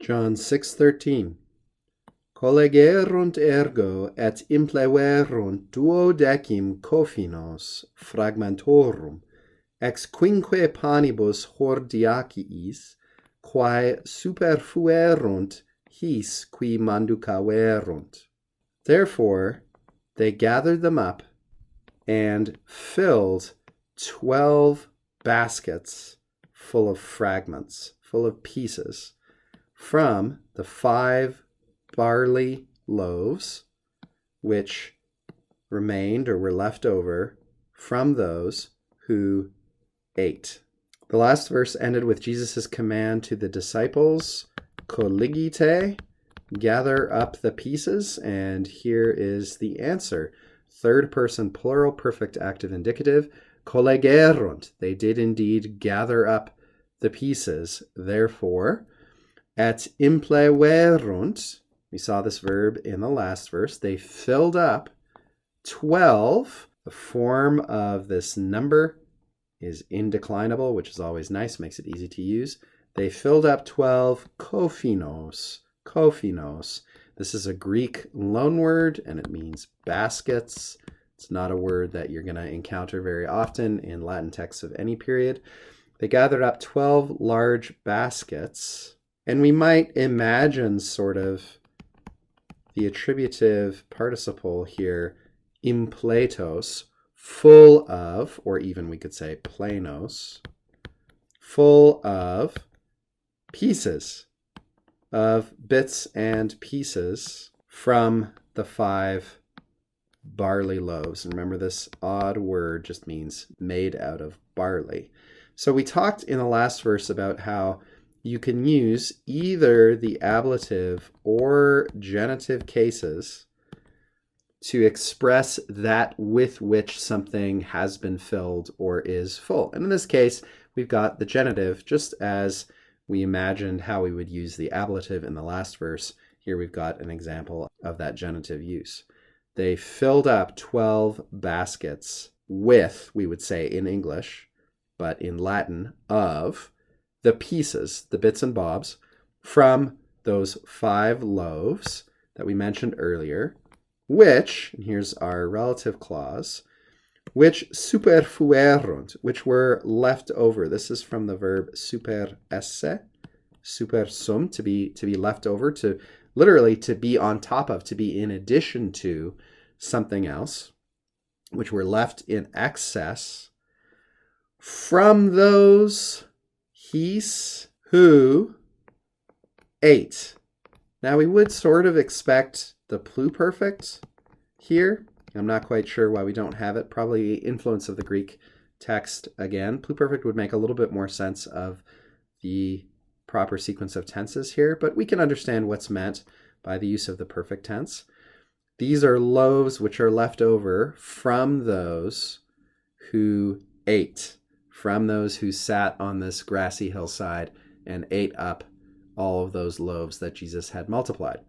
John 6:13. Collegerunt ergo et impleverunt duodecim cophinos fragmentorum ex quinque panibus hordiaciis, quae superfuerunt his qui manducaverunt. Therefore they gathered them up and filled 12 baskets full of fragments, full of pieces, from the 5 barley loaves which remained or were left over from those who ate. The last verse ended with Jesus' command to the disciples, colligite, gather up the pieces, and here is the answer. Third person plural, perfect active indicative, collegerunt, they did indeed gather up the pieces. Therefore, et impleverunt, we saw this verb in the last verse, they filled up 12. The form of this number is indeclinable, which is always nice, makes it easy to use. They filled up 12 kophinos. Kophinos. This is a Greek loanword, and it means baskets. It's not a word that you're going to encounter very often in Latin texts of any period. They gathered up 12 large baskets, and we might imagine sort of the attributive participle here, impletos, full of, or even we could say plenos, full of pieces, of bits and pieces from the 5 barley loaves. And remember, this odd word just means made out of barley. So we talked in the last verse about how you can use either the ablative or genitive cases to express that with which something has been filled or is full. And in this case, we've got the genitive, just as we imagined how we would use the ablative in the last verse. Here we've got an example of that genitive use. They filled up 12 baskets with, we would say in English, but in Latin, of the pieces, the bits and bobs, from those 5 loaves that we mentioned earlier, which, and here's our relative clause, which superfuerunt, which were left over. This is from the verb superesse, supersum, to be left over, to literally to be on top of, to be in addition to something else, which were left in excess from those his who ate. Now we would sort of expect the pluperfect here. I'm not quite sure why we don't have it. Probably influence of the Greek text again. Pluperfect would make a little bit more sense of the proper sequence of tenses here, but we can understand what's meant by the use of the perfect tense. These are loaves which are left over from those who ate, from those who sat on this grassy hillside and ate up all of those loaves that Jesus had multiplied.